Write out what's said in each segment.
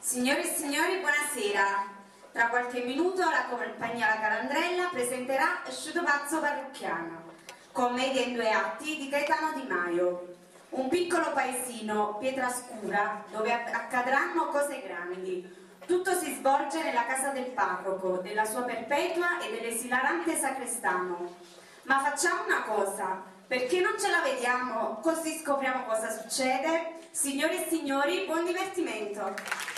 Signore e signori, buonasera. Tra qualche minuto la compagnia La Calandrella presenterà Sciuto Pazzo Parrocchiano, commedia in 2 atti di Gaetano Di Maio. Un piccolo paesino, Pietrascura, dove accadranno cose grandi. Tutto si svolge nella casa del parroco, della sua perpetua e dell'esilarante sacrestano. Ma facciamo una cosa, perché non ce la vediamo, così scopriamo cosa succede? Signore e signori, buon divertimento!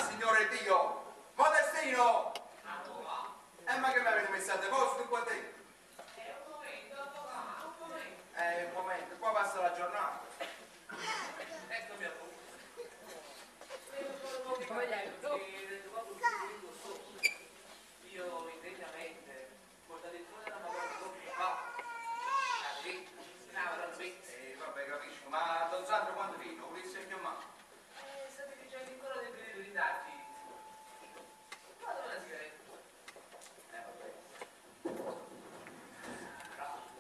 Signore Dio, Modestino! Ma che mi avete messo a deposito qua dentro? Un momento, avvocato, un momento. Un momento, qua passa la giornata. Eccomi a voi. Io indegnamente, con la lettura della Madonna doppia fa, Vabbè, capisco, ma Don Sandro quando vino? Volesse il mio mamma? state dicendo ancora dei prioritati. Guarda una sigaretta. Vabbè.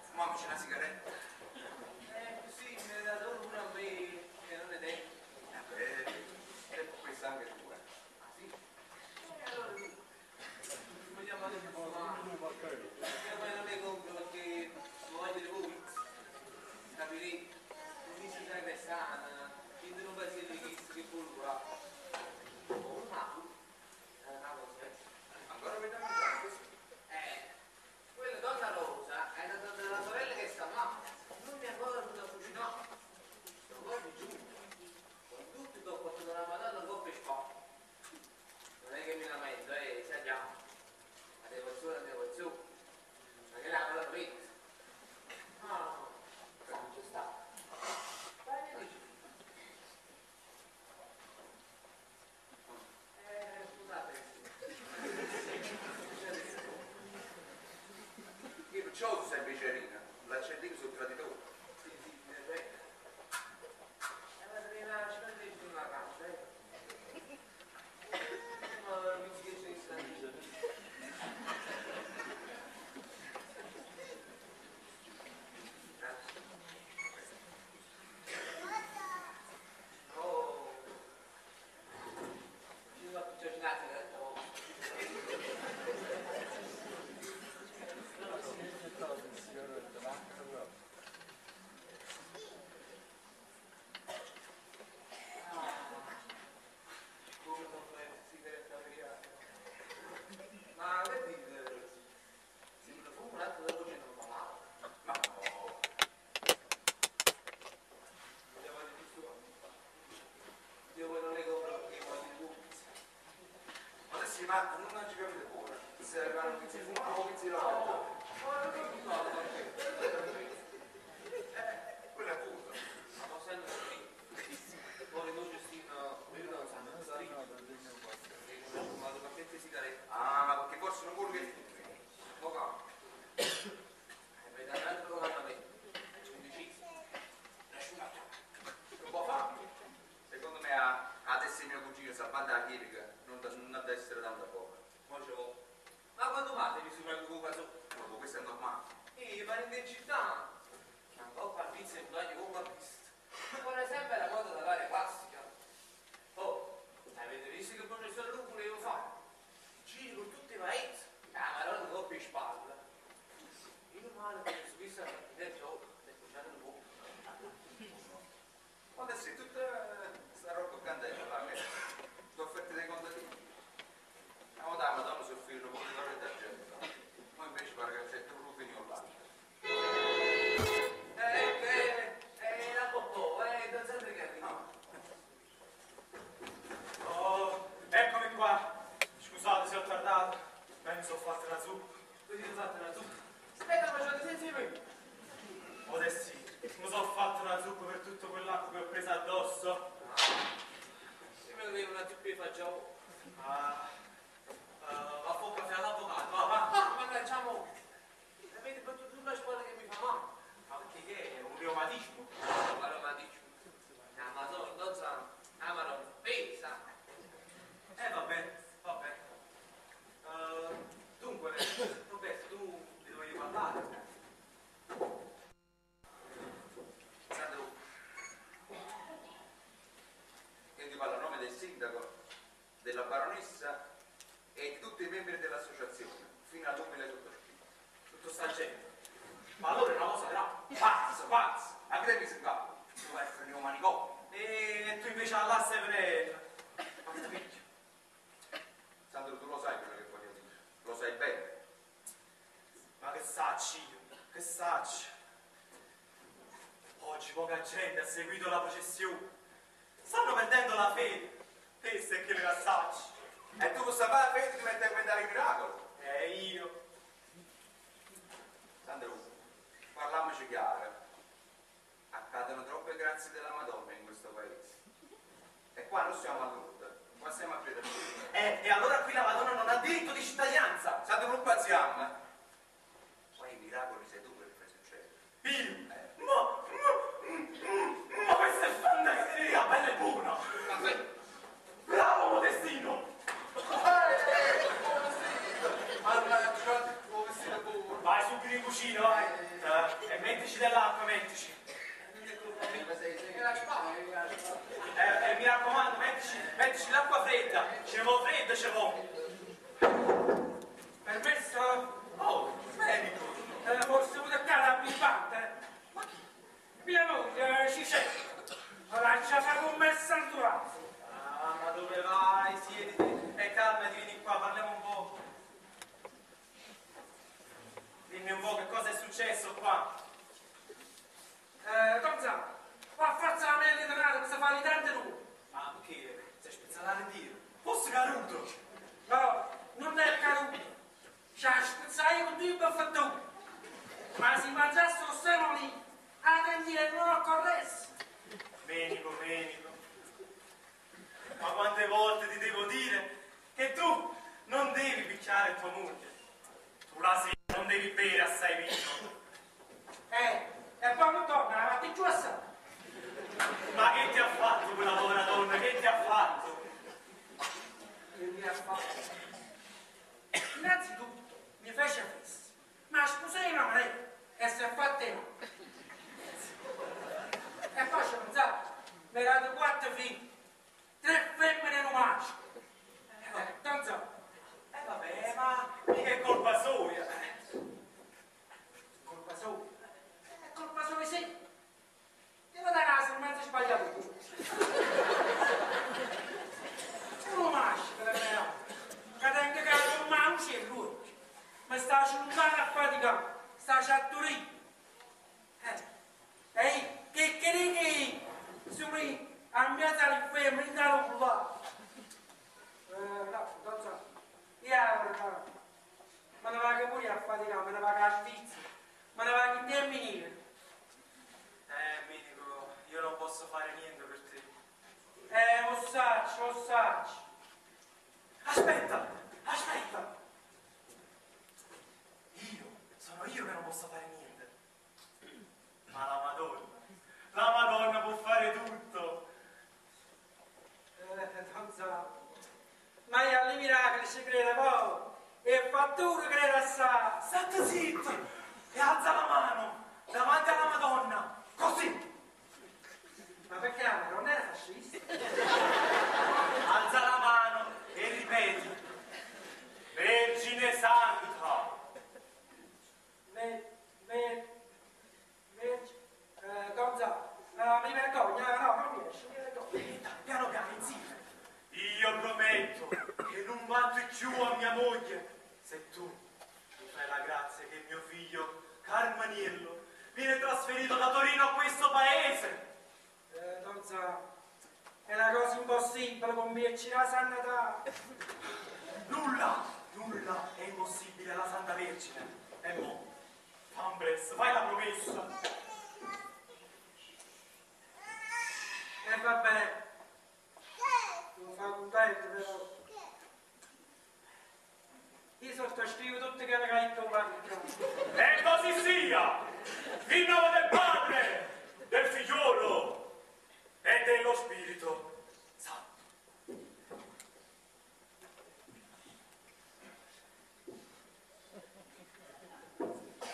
Fumiamoci una sigaretta. Così me ne date una a me che non è detto. E questa anche tua. Ah sì? Allora tu. Vogliamo andare più fuori. Io non ne compro perché lo voglio dire voi. Capirete? Non mi si sa che è sana. Quindi non pensi di chissà che pulvera. Oh, una cosa, Ancora avete mangiato questo? quella donna Rosa è la donna della sorella che sta male. Non mi ha ancora venuto a cucinare. Sono quasi giù. Con tutti ho portato la Madonna coppia e sport. Non è che mi lamento, sentiamo. La devozione. Ma che la vedi? No, non c'è sta. Vai e dici. Scusate. Io perciò tu sei becerina, l'accendino sul traditore. Sì, bene. La prima ci una casa, Ma mi si dice di stare. Oh, ci sono più giornate da come non fai sigaretta americana? Ma che dite? Se me ne fumo un altro dopo ce non fa male. Ma no. Vogliamo dire di suo. Io poi non le compro perché voglio di puzza. Adesso ma non ci capite pure. Se vanno che si fuma un po' che si lavora. Quello è pure. Ma non sanno qui. Poi noi gestino, quello non sanno fumato pacchetto di sigarette. Ah, ma perché forse non vuole che fumi. Poco. Vedi l'altro comandamento. Ci deciso. Un po' fame. Secondo me adesso mio cugino Salvanda la chimica non deve essere tanto poco. Poi ce l'ho. Ma quando mate mi si preoccupa su? Dopo questo è normale. Ma in città. Ma un po' pizza e bagno come ha visto. Vuole sempre la moda dell'aria classica. Oh, avete visto che professor Lupo volevo fare? Giri con tutte vi faccio a fuoco per l'avvocato. Ma facciamo, avete battuto una scuola che mi fa male. Anche che è un reumatismo. Ma reumatismo? Ma non sa, ma non pensa. Vabbè. Dunque, Roberto, tu mi dovevi parlare. Sandro, io ti parlo a nome del sindaco, della baronessa e di tutti i membri dell'associazione, fino all'umile sottoscritto. Tutto sta gente. Ma allora è una cosa grave. Pazzo, anche te mi si capo. Tu vai a essere un manicomio. E tu invece all'asse venere. Ma che picchio? Sandro, tu lo sai quello che voglio dire, lo sai bene. Ma che sacci io? Che sacci? Oggi poca gente ha seguito la processione. Stanno perdendo la fede. Questo è che le sacci. E tu cosa fai la fede ti metti a inventare il miracolo? Io. Sandro, parliamoci chiaro. Accadono troppe grazie della Madonna in questo paese. E qua non siamo a Lourdes, qua siamo a Pietrelcina. E allora qui la Madonna non ha diritto di cittadinanza. Sandro, non pazziamo. Qua i miracoli sei tu che li fai succedere. Io? Ma questa è fantasia, bella e buona. Bravo Modestino. Vai subito in cucina, vai. E mettici dell'acqua, mettici. Mi raccomando, mettici l'acqua fredda. Ce l'ho fredda, ce l'ho. Permesso? Oh, medico. Forse vuoi toccare la bimbante? Ma chi? Mia moglie, ci c'è. Lascia fare un messaggio anturato. Ma dove vai? Siediti e calmati, vieni qua, parliamo un po'. Dimmi un po' che cosa è successo qua. Gonzalo, va a farsi la meglio di denaro, questa fa di tante nuove. Ma che? Sei spezzalato in tiro? Fosse caruto? No, non è caruto. C'ha spezzato con due baffattoni. Ma si mangiasse lo seno lì, a tenere non occorresse. Menico. Ma quante volte ti devo dire che tu non devi picchiare tua moglie. Tu la sera non devi bere assai vino. E poi non torna, la fatti giù assai. Ma che ti ha fatto quella povera donna? Che ti ha fatto? Che mi ha fatto? Innanzitutto mi fece festa. Ma scusai una manetta e si è fatta no. E poi ci pensavo, mi ha dato 4 figli, 3 femmine e un maschio. Non so. Vabbè, ma mica è colpa sua. Colpa sua? È colpa sua sì. Io da casa non mi ha sbagliato tutto. Uno maschio per la mia che tengo che non mi uscì lui. Mi sta lontano a faticare, sta a Torino. Che credi su me a mia tale fermo in tale popolare? No, non so. Io me ne vado pure a faticare, me ne vado a Svizzera, me ne vado in terminile. Medico, io non posso fare niente per te. Lo saccio. Aspetta! Sono io che non posso fare niente. Ma la Madonna può fare tutto. Non so. Ma io alle miracoli ci crede poi. E fattura crede assai. State zitto e alza la mano davanti alla Madonna. Così. Ma perché la non era fascista? Alza la mano e ripeti. Vergine Santa. Gonzalo, mi vergogno, no, non riesco, mi vergogno. Piano, insieme. Io prometto che non vado più a mia moglie se tu mi fai la grazia che mio figlio Carmaniello viene trasferito da Torino a questo paese. Gonzalo, è una cosa impossibile convincerci la Santa Natale. Nulla è impossibile alla Santa Vergine. E mo', Fambres, fai la promessa. E va bene, non fa contento. però. Io sottoscrivo tutte che hai detto, E così sia! In nome del Padre, del Figliolo e dello Spirito Santo.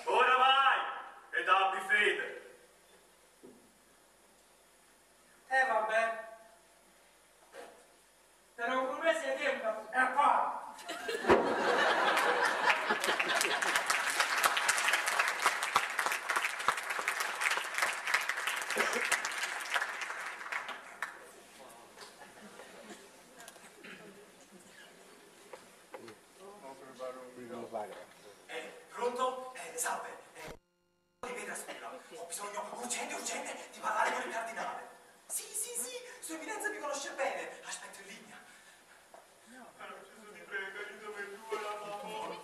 Ora vai ed abbi fede. Vabbè. Però un mese di tempo è qua. Pronto? Salve. Di Pietra Scura. Ho bisogno urgente di parlare con il cardinale. Sì, Sua Eminenza mi conosce bene. Aspetto in linea. Gesù ti prego, aiutami tu la mamma.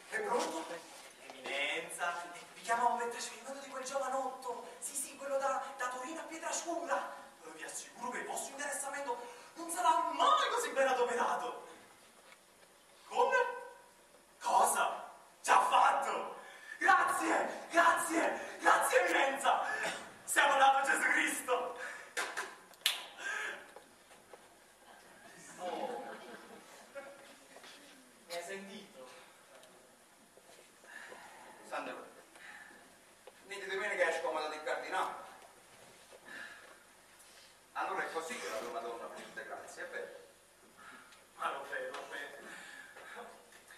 È pronto? Eminenza, vi chiamavo per trasferimento di quel giovanotto. Sì, quello da Torino a Pietra Scura. Vi assicuro che il vostro interessamento non sarà mai così ben adoperato. Come? Cosa? Già fatto! Grazie, Eminenza! Siamo nato Gesù Cristo! Oh, mi hai sentito? Sandro, niente di meno che hai scomodato il cardinale. Allora è così che la tua Madonna fa tutte grazie, è vero? Ma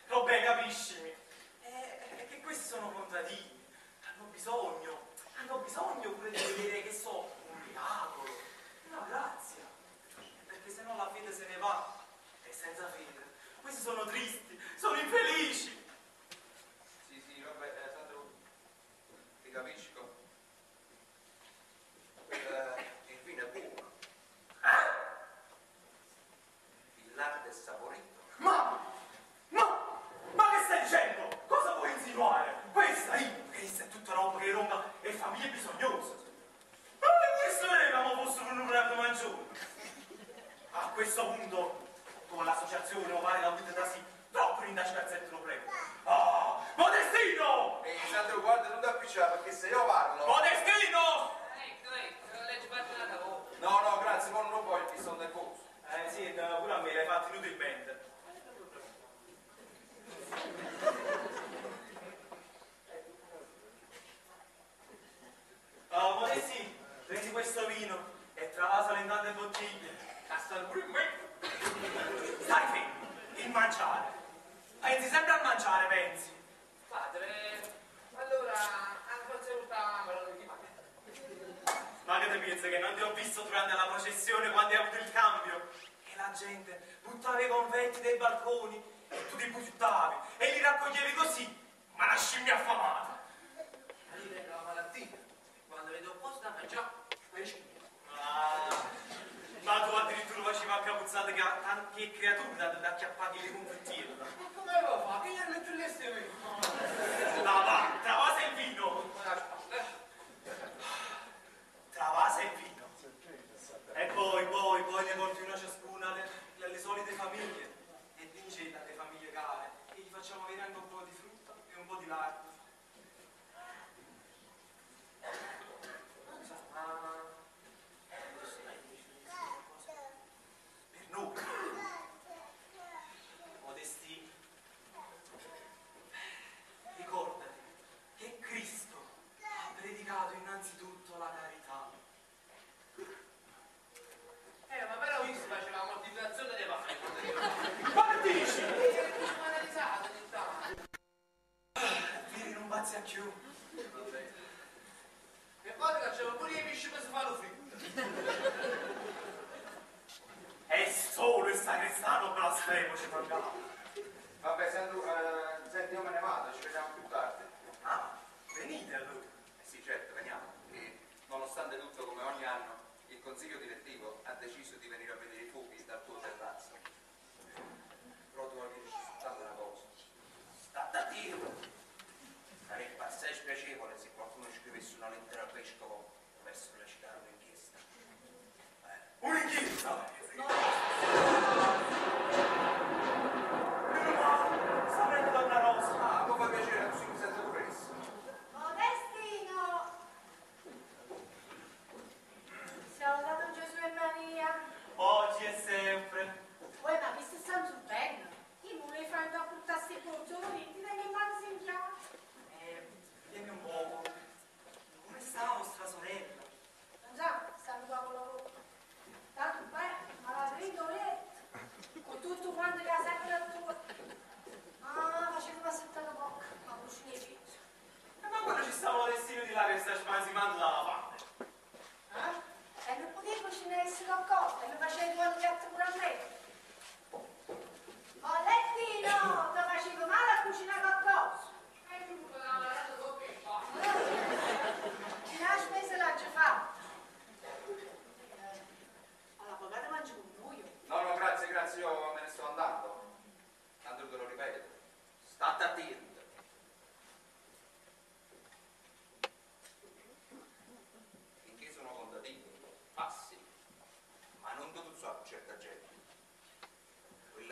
Robè, capiscimi? È che questi sono contadini, hanno bisogno pure di vedere che so, un miracolo, una grazia. Perché se no la fede se ne va, e senza fede, questi sono tristi, sono infelici. Sì, vabbè, Sandro, ti capisco. Il vino è buono. Il latte è saporito. Ma che stai dicendo? Cosa vuoi insinuare? Questa è tutta roba che ronca e famiglie bisognose. Ma questo eravamo fossero un numero maggiore. A questo punto, con l'associazione o fare la guida da sì, troppo in scherzetto lo prego. Modestino! Sandro, guarda, non ti appicciare perché se io parlo... Modestino! Ecco, leggi parte la lavoro. No, grazie, ma non voglio, mi sono nervoso. Sì, pure a me l'hai fatto inutilmente. Modesti, prendi questo vino e travasalo in tante bottiglie. Castano pure in me. Stai fermo, il mangiare. Pensi sempre a mangiare, pensi. Padre, allora, forse urtavamo di mare. Ma che ti pensi che non ti ho visto durante la processione quando hai avuto il cambio? E la gente buttava i confetti dai balconi e tu ti buttavi e li raccoglievi così, ma la scimmia affamata. Lì venga la malattia. Quando vedo un posto da mangiare, pesci. Ma tu addirittura facevi anche puzzate che creature da acchiappati le confettiere. Ma come lo fa? Che gli hanno più l'estero? Va, travasa il vino. Travasa il vino. E poi ne porti una ciascuna alle solite famiglie. E vincete alle famiglie care. E gli facciamo avere anche un po' di frutta e un po' di latte. Per noi, Modestino, ricordati che Cristo ha predicato innanzitutto la carità. Ma però io si faceva moltiplicazione dei pani. Ma che dici? Ma una risata ogni tanto. Vieni, non bazzi a chiù. E poi facciamo pure i pesci per si fanno fritto. È solo il sacrestano blasfemo ci mancava. Vabbè, Sandro, senti, io me ne vado, ci vediamo più tardi. Venite allora. Sì, certo, veniamo. E, nonostante tutto, come ogni anno, il consiglio direttivo ha deciso di venire a vedere i fuochi dal tuo terrazzo. Però tu non dirci soltanto una cosa. Sta da Dio! Sarebbe assai spiacevole se qualcuno scrivesse una lettera al vescovo verso recitare un'inchiesta. Un'inchiesta! No,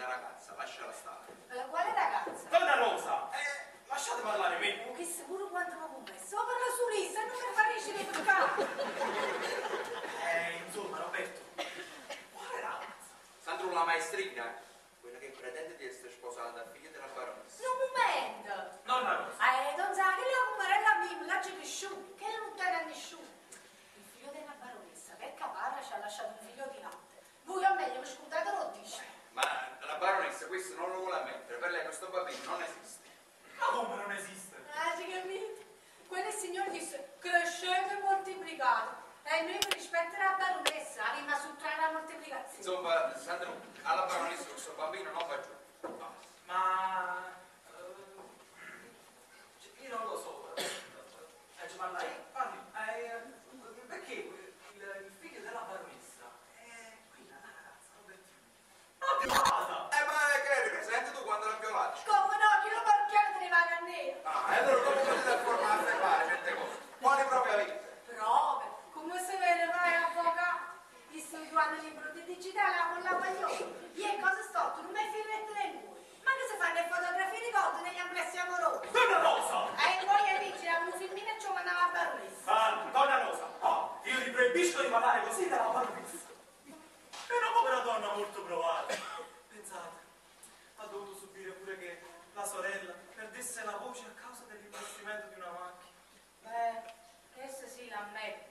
la ragazza, lasciala stare. Quale ragazza? Donna Rosa, lasciate parlare me. Oh, che sicuro quanto mi confesso. Ma parla su lì, se non mi fa riuscire per capo. Insomma, Roberto, quale ragazza? Sandro la maestrina, quella che pretende di essere sposata al figlio della baronessa. Un momento. Donna Rosa. Non sa che la cumarella mia l'ha cresciuta, che non era nessuno. Il figlio della baronessa, per caparra ci ha lasciato un figlio di latte. Voi o meglio, mi scusate lo dice. Ma la baronessa questo non lo vuole ammettere, per lei questo bambino non esiste. Ma come non esiste? Ci capite? Quello il signore disse, crescete e moltiplicate. E noi per rispettare la baronessa, arriva a sottrarre la moltiplicazione. Insomma, Sandro, alla baronessa questo bambino non va giù. Ma... io non lo so. Ci parla lei? Parli. Perché il figlio della baronessa è quella la ragazza, Robertino. L'ha violata! Ma che ripresenti tu quando l'ha violata? Come no, che lo parchiamo te ne va a nero. Ah, e allora come potete formare a fermare certe cose? Quali proprio avete? Prove, come si vede vai avvocato? Visto che quando il libro di digitale con la guagliola. Io cosa sto? Tu non mi fai mettere in cuore. Ma che si fanno le fotografie di cose negli amplessi amorosi? Donna Rosa! E poi amici, era un filmino e ci mandava a baronessa. Donna Rosa, io ti proibisco di parlare così della baronessa. È una povera donna molto provata. Pensate, ha dovuto subire pure che la sorella perdesse la voce a causa dell'investimento di una macchina. Questo sì, l'ammetto.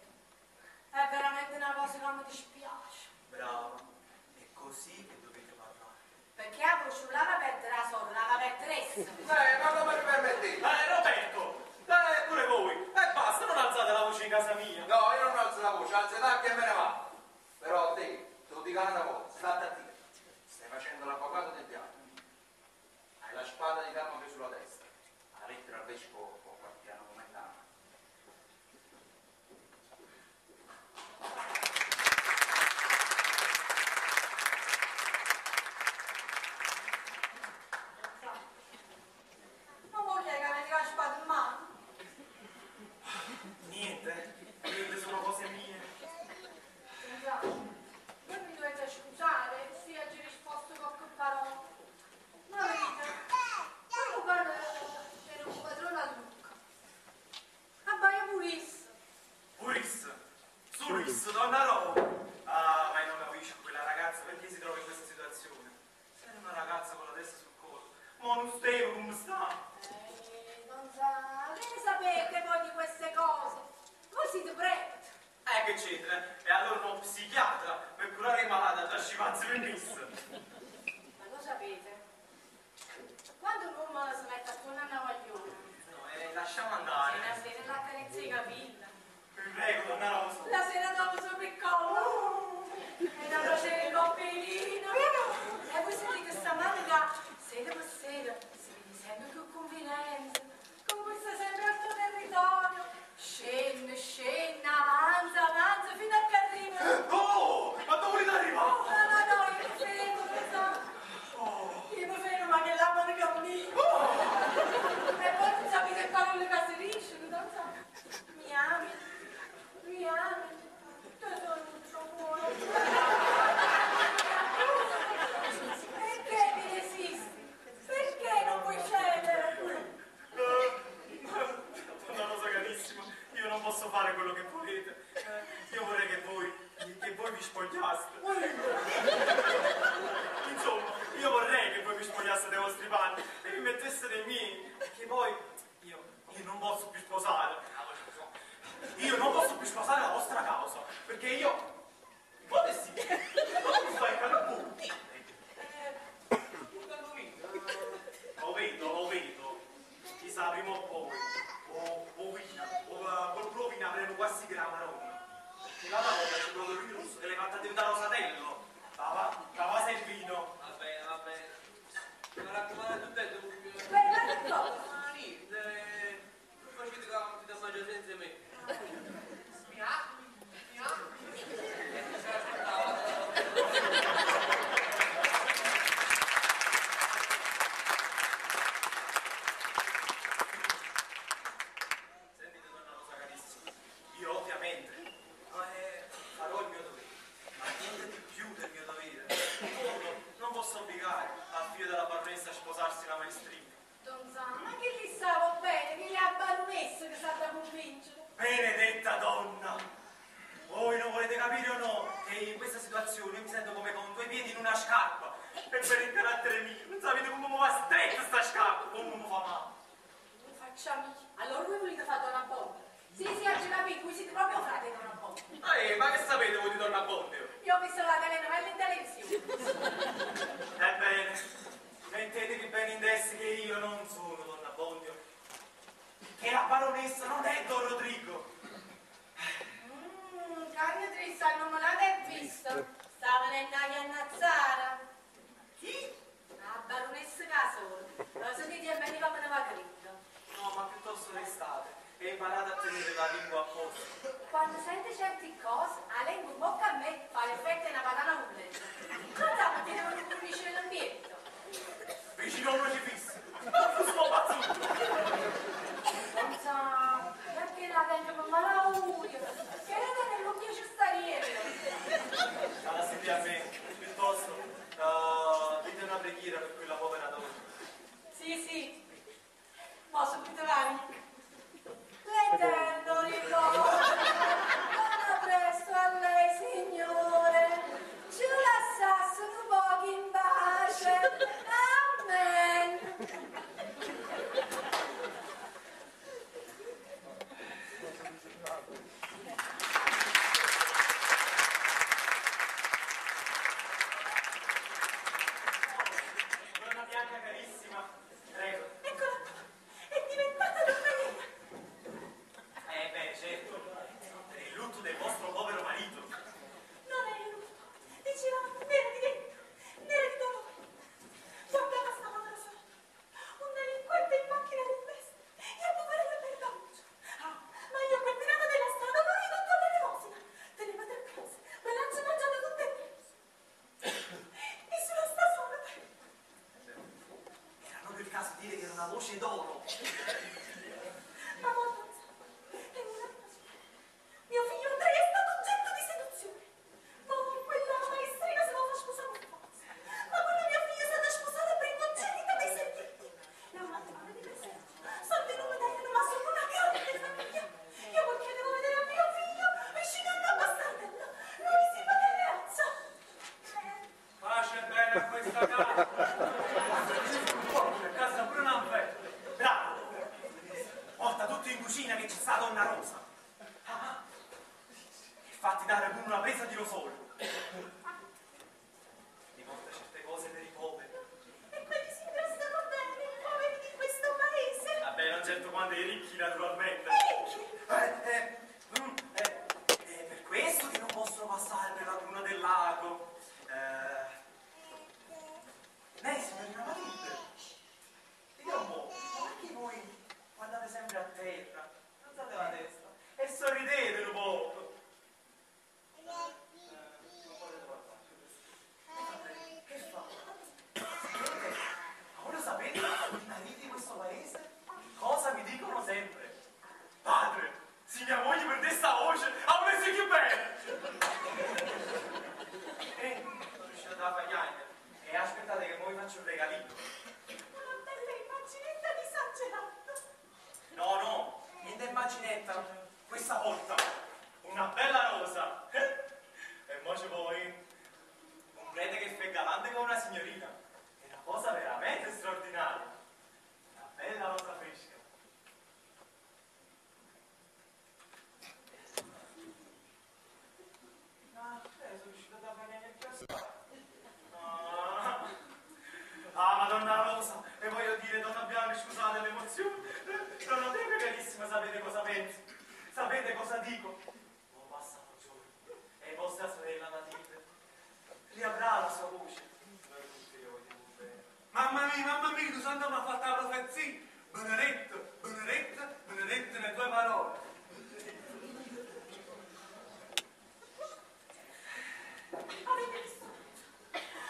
È veramente una cosa che mi dispiace. Brava, è così che dovete parlare. Perché la voce non la perdere la sorella, la perderessa. Ma come mi permettete? Roberto, pure voi. Basta, non alzate la voce in casa mia. No, io non alzo la voce, alzo la e me ne va. Però te lo dico una volta, state a dire. Stai facendo l'avvocato del diavolo. Hai la spada di Damocle sulla destra. La lettera al vescovo o qualche piano come Dama. Non voglio che mi dica la spada in mano. Niente, sono cose mie. Scusate, voi mi dovete scusare se oggi ho risposto qualche parola. Ma vedete, quello quando era un padrone a Lucca. Abbaia purissimo. Suris, donna Rosa. Ma io non capisco quella ragazza perché si trova in questa situazione. Se era una ragazza con la testa sul collo, ma non stevo come sta. Non sa, che ne sapete voi di queste cose? Voi siete preti. Che c'entra? E allora uno psichiatra per curare i malati a trascimarsi per miss. Ma lo sapete? Quando un uomo si mette a suonare una guagliona, No, lasciamo se andare. la sera la carezza i capelli, Vi prego, donna Rosa. la sera dopo sopra il collo, e da facere il coppelino. E voi sentite sta manica, sera per sera, si vede sempre più convenienza, con questa sempre al tuo territorio. Scende, avanza, fino a che arriva. Oh, ma dove volete arrivare? No, io mi fermo, pensate. Io mi fermo, ma che la manica mia. E poi non sapete parole che si riescono, non so. Mi ami, tesoro buono. Perché mi resisti? Perché non puoi scegliere? Donna Rosa carissima, io non posso fare quello che volete. Io vorrei che voi vi spogliaste. Insomma, io vorrei che voi vi spogliaste dei vostri panni e vi metteste dei miei. Che poi io non posso più sposare. Io non posso più sposare la vostra causa. Perché io. Modesti! Non mi fai calcolo. Lo vedo. Chissà, prima o poi. O vina avremo quasi gramaroni. Perché l'altra volta c'è proprio il virus che le fatta diventare rosatello. Cava il vino. Va bene. Ma raccomando a te, tu... Beh, cosa? Ma niente, non facete che ti da mangiare senza me. Mi posso obbligare al figlio della baronessa a sposarsi la maestrina. Don Zan, ma che gli stavo bene, che gli ha baronessa che sa da convincere? Benedetta donna! Voi non volete capire o no che in questa situazione io mi sento come con due piedi in una scarpa. E per il carattere mio, non sapete come mi va stretta sta scarpa, come mi fa male. Lo facciamo. Allora voi volete fare Donna Bonda? Sì, oggi capito, voi siete proprio frate Donna Bonda. Ma che sapete voi di Donna Bondio? Io ho visto la telenovela in televisione. Ebbene, mettete che bene in dessi che io non sono Donna Bondio. Che la baronessa non è Don Rodrigo. Carne trista, non me l'avete visto. Stava nell'aria a Nazzara. Chi? La baronessa Casola. Lo sapete, veniva me ne va gritta. No, ma piuttosto restate e imparate a tenere la lingua a posto. Quando sente certe cose, la lingua in bocca a me fa l'effetto di una patana completa. Non stamattina quando pulisce l'ambiente. Vicino a un crocifisso. Sto pazzo. Non so, perché la tengo per malaugurio. Che rete nell'occhio ci sta dietro. Alla senti a me, piuttosto dite una preghiera per quella povera donna. Sì. Ma subito vai. L'Eterno riposo. Torna presto a lei, Signore. Ci lasciasse un poco in pace. Amen. Donna Bianca carissima, prego. Eccola qua, è diventata donnina. Beh, certo, per il lutto del vostro povero marito. Non è il lutto, dicevamo, nera di dentro, nera di dolore. Guardava stamattina solo, un delinquente in macchina del peste, e a poverello per l'auto. Ma io quel tirato della strada non gli do con l'elemosina. Teneva tre cose, me l'hanno mangiato tutte e tre. E sulla stazione, Era proprio il caso di dire che era una voce d'oro. ma molto è una cosa. Mio figlio Andrea è stato oggetto di seduzione. Non quella maestrina se lo fa sposare per forza. Ma quando mio figlio è stata sposata primogenita dei serviti. È un matrimonio di prestigio. Sono venuta da io, ma sono una grande famiglia. Io perché devo vedere a mio figlio vicino a una bastardello. Non mi si fa che razza. Pace bene a questa casa. A casa pure una festa. Bravo. Porta tutto in cucina che c'è sta Donna Rosa. E fatti dare pure una presa di rosolo. Ti porta certe cose per i poveri. E quelli si prestano bene, i poveri di questo paese. Vabbè, non certo quando i ricchi, naturalmente. È per questo che non possono passare per la cruna del lago. Lei, signorina Matilde, vediamo un po', ma perché voi guardate sempre a terra, alzate la testa e sorridete un po'. Non potete parlare. Che fa? Ma voi lo sapete, i mariti di questo paese cosa mi dicono sempre? Padre, se mia moglie perdesse sta voce, a me si che bene! Non riuscite a fagliare e aspettate che poi faccio un regalino. Una bella immaginetta di San Gelato. No, niente immaginetta, questa volta una bella rosa. E mo c'è poi un prete che fa galante come una signorina. È una cosa veramente straordinaria. Una bella rosa fresca. Sono riuscito a fare neanche a stare. Madonna Rosa, e voglio dire, Donna Bianca, scusate l'emozione. Donna Bianca carissima, sapete cosa penso? Sapete cosa dico? Non passano giorni. E vostra sorella Matilde riavrà la sua voce. Noi tutti le vogliamo bene. Mamma mia, tu Santa mi ha fatto la profezia. Benedetta le tue parole. Avete visto?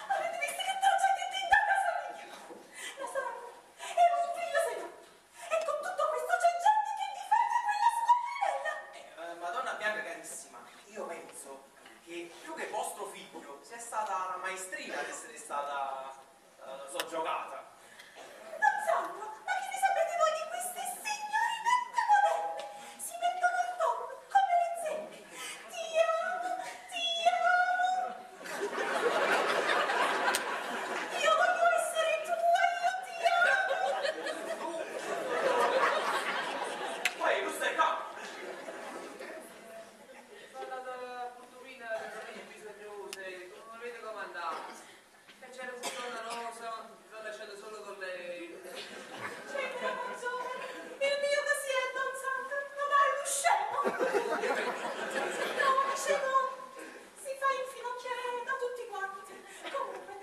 Avete visto che tragedia è in casa mia? La sorella è un figlio seduto. E con tutto questo c'è gente che difende quella sua sorella. Madonna Bianca carissima, io penso che più che vostro figlio sia stata la maestrina ad essere stata giocata. Don Sandro, ma che ne sapete voi di queste signorinette moderne? Si mettono attorno come le zecche. Ti amo, ti amo. Io voglio essere tua, io ti amo. Poi, tu stai qua. Sono andata alla Portumina delle famiglie bisognose, non avete comandato. E c'era su Donna Rosa, mi sono lasciato solo con lei. C'è una ragione. Il mio dossier, Don Sandro, non ha uno scemo. No, scemo. Si fa infinocchiare da tutti quanti. Comunque,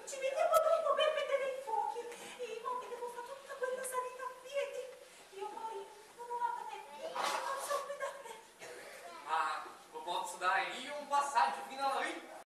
ci vediamo dopo per vedere i fuochi. Io che devo fare tutta quella salita a piedi. Io poi non ho la patente, non so guidare. Ma lo posso dai io?